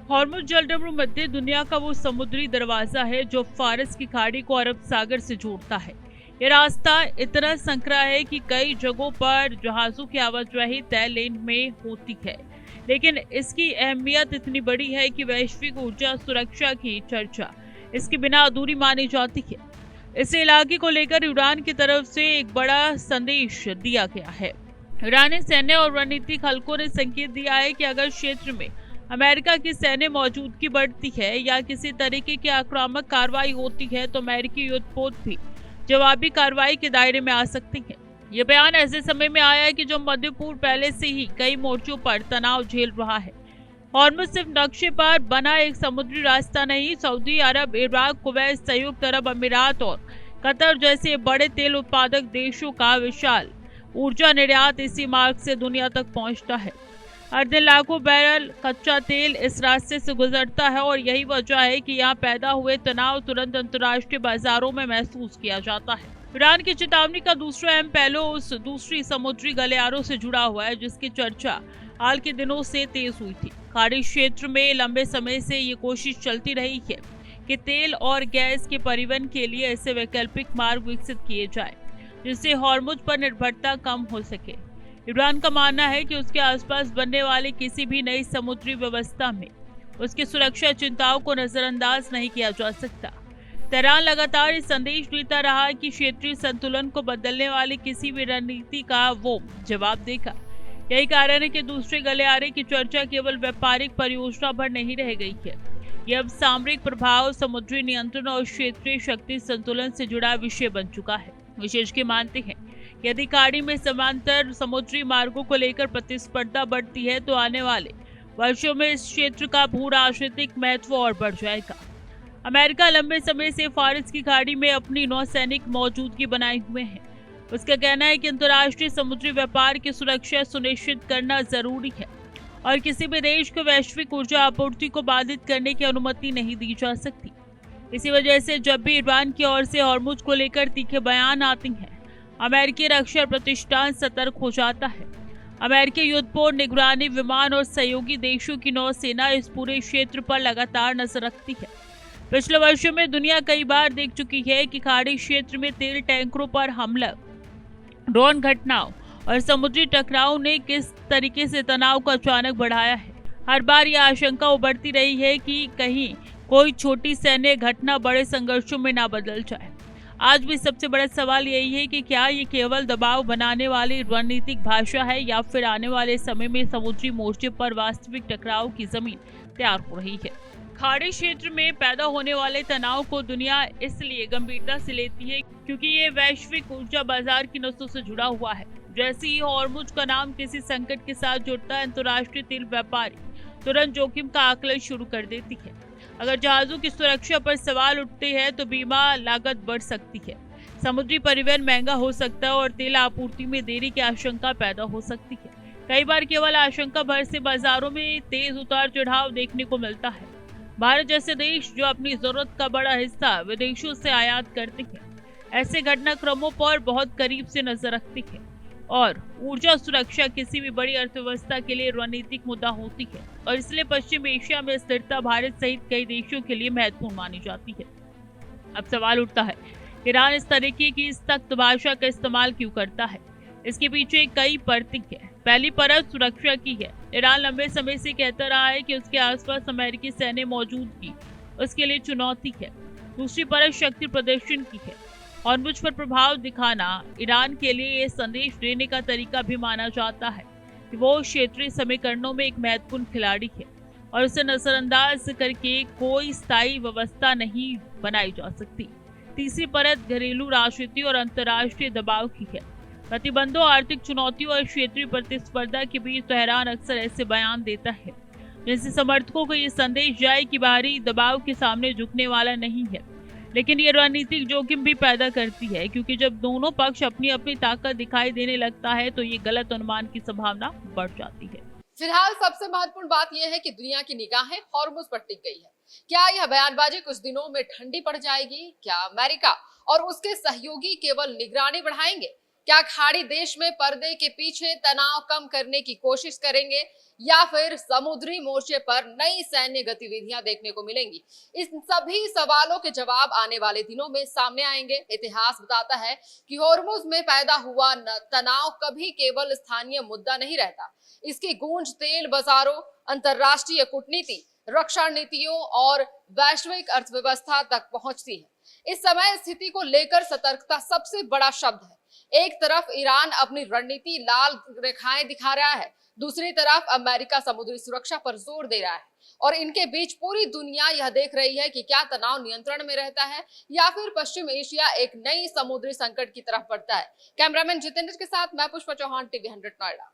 Hormuz जलडमरू मध्य दुनिया का वो समुद्री दरवाजा है जो फारस की खाड़ी को अरब सागर से जोड़ता है। ये रास्ता इतना संकरा है कि कई जगहों पर जहाजों की आवाजाही तय लेन में होती है, लेकिन इसकी अहमियत इतनी बड़ी है कि वैश्विक ऊर्जा सुरक्षा की चर्चा इसके बिना अधूरी मानी जाती है। इस इलाके को लेकर ईरान की तरफ से एक बड़ा संदेश दिया गया है। ईरानी सैन्य और रणनीतिक हलकों ने संकेत दिया है कि अगर क्षेत्र में अमेरिका की सैन्य मौजूदगी बढ़ती है या किसी तरीके की आक्रामक कार्रवाई होती है तो अमेरिकी युद्धपोत भी जवाबी कार्रवाई के दायरे में आ सकती है। ये बयान ऐसे समय में आया है कि जो मध्य पूर्व पहले से ही कई मोर्चों पर तनाव झेल रहा है। हॉर्मुज़ सिर्फ नक्शे पर बना एक समुद्री रास्ता नहीं, सऊदी अरब, इराक, कुवैत, संयुक्त अरब अमीरात और कतर जैसे बड़े तेल उत्पादक देशों का विशाल ऊर्जा निर्यात इसी मार्ग से दुनिया तक पहुंचता है। हर दिन लाखों बैरल कच्चा तेल इस रास्ते से गुजरता है और यही वजह है कि यहाँ पैदा हुए तनाव तुरंत अंतर्राष्ट्रीय बाजारों में महसूस किया जाता है। ईरान की चेतावनी का दूसरा अहम पहलू उस दूसरी समुद्री गलियारों से जुड़ा हुआ है जिसकी चर्चा हाल के दिनों से तेज हुई थी। खाड़ी क्षेत्र में लंबे समय से ये कोशिश चलती रही है कि तेल और गैस के परिवहन के लिए ऐसे वैकल्पिक मार्ग विकसित किए जाए जिससे हॉर्मुज़ पर निर्भरता कम हो सके। ईरान का मानना है कि उसके आसपास बनने वाली किसी भी नई समुद्री व्यवस्था में उसकी सुरक्षा चिंताओं को नजरअंदाज नहीं किया जा सकता। तेहरान लगातार इस संदेश देता रहा कि क्षेत्रीय संतुलन को बदलने वाली किसी भी रणनीति का वो जवाब देगा। यही कारण है कि दूसरे गलियारे की चर्चा केवल व्यापारिक परियोजना पर नहीं रह गई है। यह अब सामरिक प्रभाव, समुद्री नियंत्रण और क्षेत्रीय शक्ति संतुलन से जुड़ा विषय बन चुका है। विशेषज्ञ मानते हैं कि यदि खाड़ी में समांतर समुद्री मार्गों को लेकर प्रतिस्पर्धा बढ़ती है तो आने वाले वर्षों में इस क्षेत्र का भू राजनीतिक महत्व और बढ़ जाएगा। अमेरिका लंबे समय से फारस की खाड़ी में अपनी नौसैनिक मौजूदगी बनाए हुए है। उसका कहना है कि अंतर्राष्ट्रीय समुद्री व्यापार की सुरक्षा सुनिश्चित करना जरूरी है और किसी भी देश को वैश्विक ऊर्जा आपूर्ति को बाधित करने की अनुमति नहीं दी जा सकती। इसी वजह से जब भी ईरान की ओर से हॉर्मुज़ को लेकर तीखे बयान आते हैं, अमेरिकी रक्षा प्रतिष्ठान सतर्क हो जाता है। अमेरिकी युद्धपोत, निगरानी विमान और सहयोगी देशों की नौसेना इस पूरे क्षेत्र पर लगातार नजर रखती है। पिछले वर्षों में दुनिया कई बार देख चुकी है कि खाड़ी क्षेत्र में तेल टैंकरों पर हमला, ड्रोन घटनाओं और समुद्री टकराव ने किस तरीके से तनाव को अचानक बढ़ाया है। हर बार यह आशंका उभरती रही है कि कहीं कोई छोटी सैन्य घटना बड़े संघर्षों में ना बदल जाए। आज भी सबसे बड़ा सवाल यही है कि क्या ये केवल दबाव बनाने वाली रणनीतिक भाषा है या फिर आने वाले समय में समुद्री मोर्चे पर वास्तविक टकराव की जमीन तैयार हो रही है। खाड़ी क्षेत्र में पैदा होने वाले तनाव को दुनिया इसलिए गंभीरता से लेती है क्योंकि ये वैश्विक ऊर्जा बाजार की नसों से जुड़ा हुआ है। जैसे ही हॉर्मुज़ का नाम किसी संकट के साथ जुड़ता है, अंतर्राष्ट्रीय तेल व्यापारी तुरंत जोखिम का आकलन शुरू कर देती है। अगर जहाजों की सुरक्षा पर सवाल उठते हैं तो बीमा लागत बढ़ सकती है, समुद्री परिवहन महंगा हो सकता है और तेल आपूर्ति में देरी की आशंका पैदा हो सकती है। कई बार केवल आशंका भर से बाजारों में तेज उतार चढ़ाव देखने को मिलता है। भारत जैसे देश जो अपनी जरूरत का बड़ा हिस्सा विदेशों से आयात करते हैं, ऐसे घटनाक्रमों पर बहुत करीब से नजर रखती है और ऊर्जा सुरक्षा किसी भी बड़ी अर्थव्यवस्था के लिए रणनीतिक मुद्दा होती है और इसलिए पश्चिम एशिया में स्थिरता भारत सहित कई देशों के लिए महत्वपूर्ण मानी जाती है। अब सवाल उठता है, ईरान इस तरीके की सख्त भाषा का इस्तेमाल क्यों करता है? इसके पीछे कई परतें हैं। पहली परत सुरक्षा की है। ईरान लंबे समय से कहता रहा है कि उसके आसपास अमेरिकी सैन्य मौजूदगी उसके लिए चुनौती है। दूसरी परत शक्ति प्रदर्शन की है। हॉर्मुज़ पर प्रभाव दिखाना ईरान के लिए ये संदेश देने का तरीका भी माना जाता है कि वो क्षेत्रीय समीकरणों में एक महत्वपूर्ण खिलाड़ी है और उसे नजरअंदाज करके कोई स्थायी व्यवस्था नहीं बनाई जा सकती। तीसरी परत घरेलू राजनीति और अंतर्राष्ट्रीय दबाव की है। प्रतिबंधों, आर्थिक चुनौतियों और क्षेत्रीय प्रतिस्पर्धा के बीच तेहरान अक्सर ऐसे बयान देता है जिनसे समर्थकों को ये संदेश जाए कि बाहरी दबाव के सामने झुकने वाला नहीं है। लेकिन ये रणनीतिक जोखिम भी पैदा करती है क्योंकि जब दोनों पक्ष अपनी अपनी ताकत दिखाई देने लगता है तो ये गलत अनुमान की संभावना बढ़ जाती है। फिलहाल सबसे महत्वपूर्ण बात यह है कि दुनिया की निगाहें हॉर्मुज़ पर टिक गई है। क्या यह बयानबाजी कुछ दिनों में ठंडी पड़ जाएगी? क्या अमेरिका और उसके सहयोगी केवल निगरानी बढ़ाएंगे क्या खाड़ी देश में पर्दे के पीछे तनाव कम करने की कोशिश करेंगे या फिर समुद्री मोर्चे पर नई सैन्य गतिविधियां देखने को मिलेंगी? इन सभी सवालों के जवाब आने वाले दिनों में सामने आएंगे। इतिहास बताता है कि होर्मुज में पैदा हुआ तनाव कभी केवल स्थानीय मुद्दा नहीं रहता। इसकी गूंज तेल बाजारों, अंतरराष्ट्रीय कूटनीति, रक्षा नीतियों और वैश्विक अर्थव्यवस्था तक पहुंचती है। इस समय स्थिति को लेकर सतर्कता सबसे बड़ा शब्द है। एक तरफ ईरान अपनी रणनीति लाल रेखाएं दिखा रहा है, दूसरी तरफ अमेरिका समुद्री सुरक्षा पर जोर दे रहा है और इनके बीच पूरी दुनिया यह देख रही है कि क्या तनाव नियंत्रण में रहता है या फिर पश्चिम एशिया एक नई समुद्री संकट की तरफ बढ़ता है। कैमरामैन जितेंद्र के साथ मैं पुष्पा चौहान, टीवी 100 नोएडा।